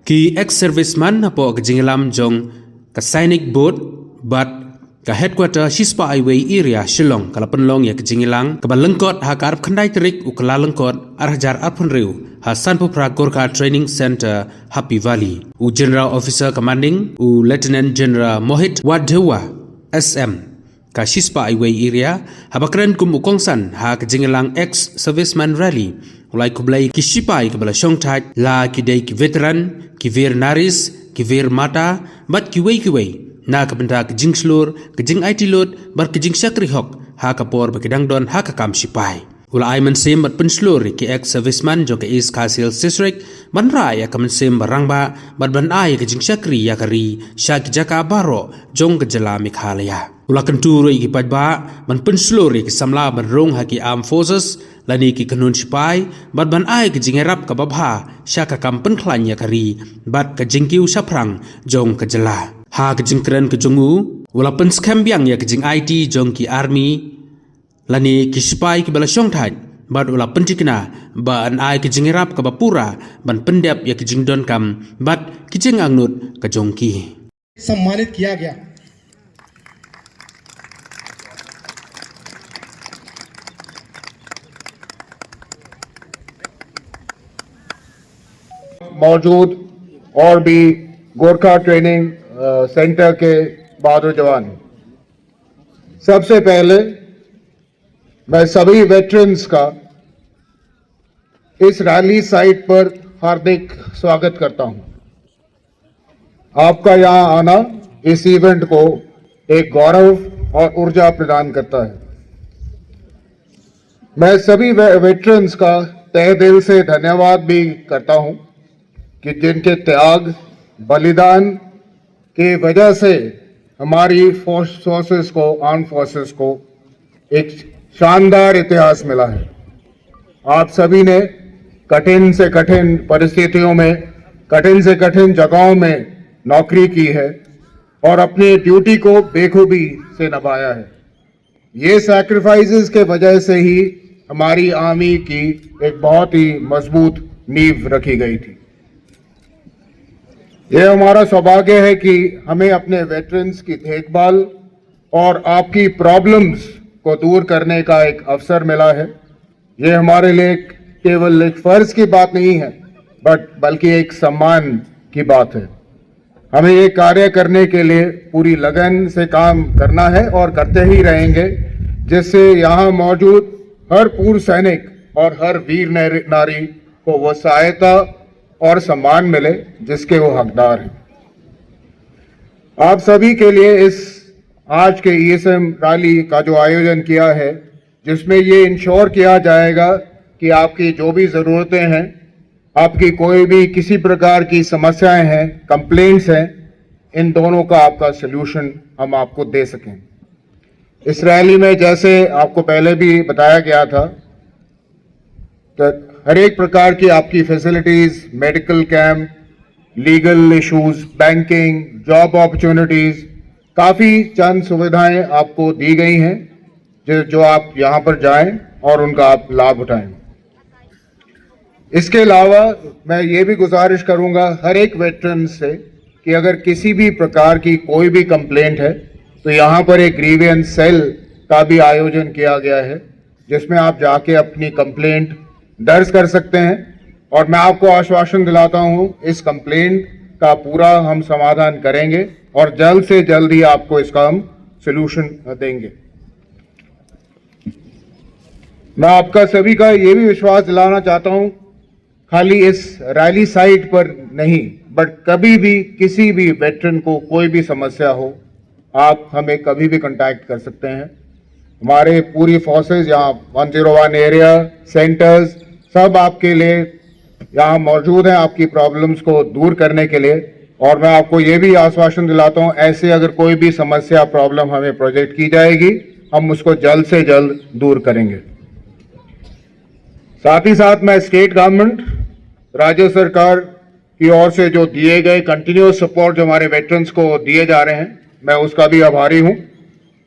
ki ex serviceman apo ka jingalam jong ka Sainik boat but ka headquarter Shispa Highway area Shillong kalapenlong ya ka jingilang ka balengkot ha karap khandai terik ukala lengkot arhajar arpun riu ha Sanpupra Gorkha Training Center Happy Valley u General Officer Commanding u Lieutenant General Mohit Wadhewa SM ka Shispa Highway area habakren kum ukongsan ha ka jingilang ex serviceman rally ulai kublai ki Shipai ka bala shongthai la ki dei ki veteran ki vir naris ki vir mata bat ki wei na ka benda ka jing slur ka jing IT load bar ka jing sakri hok ha ka por ba kidang don ha ka kam Shipai ulai man sem bat pen slur ki ex serviceman jo ka East Khasil District ban ra ya ka man sem barang ba bat ban ai ka jing sakri ya kari sha ki jaka baro jong ka jala Meghalaya ulakan turu ki pajba ban pen slur ki samla ban rong ha ki armed forces lani ki kanun Shipai bat ban ai ka jing rap ka babha sha ka kam pen khlan ya kari bat ka jing kiu saprang jong ka jala ha ka jing kren ka jongu wala pen scam biang ya ka jing IT jong ki army lani ki Shipai ki bala shong thai bat wala pen tikna ba an ai ka jing rap ka bapura ban pendep ya ka jing don kam bat ki jing angnut ka jong ki सम्मानित किया गया। मौजूद और भी Gorkha training centre के बहादुर जवान, सबसे पहले मैं सभी वेटरन्स का इस रैली साइट पर हार्दिक स्वागत करता हूं। आपका यहां आना इस इवेंट को एक गौरव और ऊर्जा प्रदान करता है। मैं सभी वेटरन्स का तहे दिल से धन्यवाद भी करता हूं कि जिनके त्याग बलिदान की वजह से हमारी फोर्सेस को आर्म फोर्सेस को एक शानदार इतिहास मिला है। आप सभी ने कठिन से कठिन परिस्थितियों में कठिन से कठिन जगहों में नौकरी की है और अपनी ड्यूटी को बेखूबी से निभाया है। ये सैक्रिफाइसेस के वजह से ही हमारी आर्मी की एक बहुत ही मजबूत नींव रखी गई थी। यह हमारा सौभाग्य है कि हमें अपने वेटरन्स की देखभाल और आपकी प्रॉब्लम्स को दूर करने का एक अवसर मिला है। यह हमारे लिए केवल एक फर्ज की बात नहीं है बल्कि एक सम्मान की बात है। हमें ये कार्य करने के लिए पूरी लगन से काम करना है और करते ही रहेंगे, जिससे यहाँ मौजूद हर पूर्व सैनिक और हर वीर नारी को वो सहायता और सम्मान मिले जिसके वो हकदार हैं। आप सभी के लिए इस आज के ESM रैली का जो आयोजन किया है, जिसमें ये इंश्योर किया जाएगा कि आपकी जो भी ज़रूरतें हैं, आपकी कोई भी किसी प्रकार की समस्याएं हैं, कंप्लेंट्स हैं, इन दोनों का आपका सलूशन हम आपको दे सकें। इस रैली में जैसे आपको पहले भी बताया गया था, तो हर एक प्रकार की आपकी facilities, medical camp, legal issues, banking, job opportunities, काफ़ी चंद सुविधाएं आपको दी गई हैं जो आप यहां पर जाएं और उनका आप लाभ उठाएं। इसके अलावा मैं ये भी गुजारिश करूंगा हर एक वेटरन से कि अगर किसी भी प्रकार की कोई भी कंप्लेंट है तो यहाँ पर एक ग्रीवियंस सेल का भी आयोजन किया गया है, जिसमें आप जाके अपनी कंप्लेंट दर्ज कर सकते हैं। और मैं आपको आश्वासन दिलाता हूँ इस कंप्लेंट का पूरा हम समाधान करेंगे और जल्द से जल्द ही आपको इसका हम सलूशन देंगे। मैं आपका सभी का ये भी विश्वास दिलाना चाहता हूँ, खाली इस रैली साइट पर नहीं बट कभी भी किसी भी वेटरन को कोई भी समस्या हो, आप हमें कभी भी कांटेक्ट कर सकते हैं। हमारे पूरी फोर्सेस यहाँ 101 एरिया सेंटर्स सब आपके लिए यहाँ मौजूद हैं, आपकी प्रॉब्लम्स को दूर करने के लिए। और मैं आपको ये भी आश्वासन दिलाता हूँ, ऐसे अगर कोई भी समस्या प्रॉब्लम हमें प्रोजेक्ट की जाएगी, हम उसको जल्द से जल्द दूर करेंगे। साथ ही साथ मैं स्टेट गवर्नमेंट, राज्य सरकार की ओर से जो दिए गए कंटिन्यूस सपोर्ट जो हमारे वेटरन्स को दिए जा रहे हैं, मैं उसका भी आभारी हूं।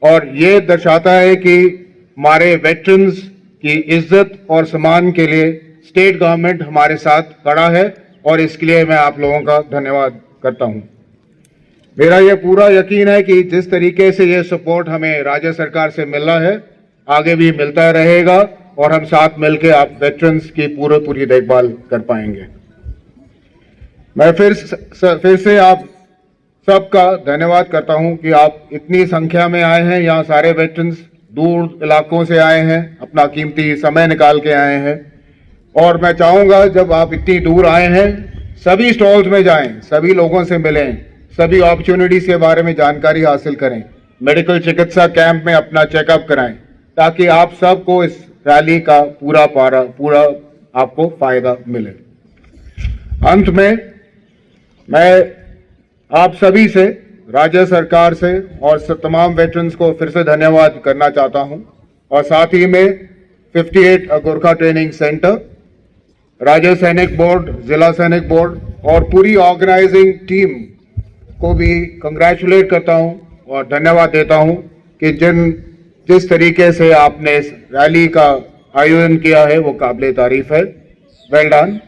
और ये दर्शाता है कि हमारे वेटरन्स की इज्जत और सम्मान के लिए स्टेट गवर्नमेंट हमारे साथ खड़ा है और इसके लिए मैं आप लोगों का धन्यवाद करता हूं। मेरा ये पूरा यकीन है कि जिस तरीके से ये सपोर्ट हमें राज्य सरकार से मिल रहा है, आगे भी मिलता रहेगा और हम साथ मिलकर आप वेटरन्स की पूरी देखभाल कर पाएंगे। मैं फिर से आप सबका धन्यवाद करता हूं कि आप इतनी संख्या में आए हैं। यहाँ सारे वेटरन्स दूर इलाकों से आए हैं, अपना कीमती समय निकाल के आए हैं। और मैं चाहूंगा जब आप इतनी दूर आए हैं, सभी स्टॉल्स में जाएं, सभी लोगों से मिलें, सभी अपॉर्चुनिटीज के बारे में जानकारी हासिल करें, मेडिकल चिकित्सा कैंप में अपना चेकअप कराएं, ताकि आप सबको इस रैली का पूरा आपको फायदा मिले। अंत में मैं आप सभी से, राज्य सरकार से और तमाम वेटरन्स को फिर से धन्यवाद करना चाहता हूं और साथ ही में 58 गोरखा ट्रेनिंग सेंटर, राज्य सैनिक बोर्ड, जिला सैनिक बोर्ड और पूरी ऑर्गेनाइजिंग टीम को भी कंग्रेचुलेट करता हूं और धन्यवाद देता हूं कि जिस तरीके से आपने इस रैली का आयोजन किया है वो काबिले तारीफ है। Well done.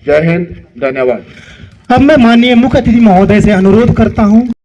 जय हिंद। धन्यवाद। अब मैं माननीय मुख्य अतिथि महोदय से अनुरोध करता हूं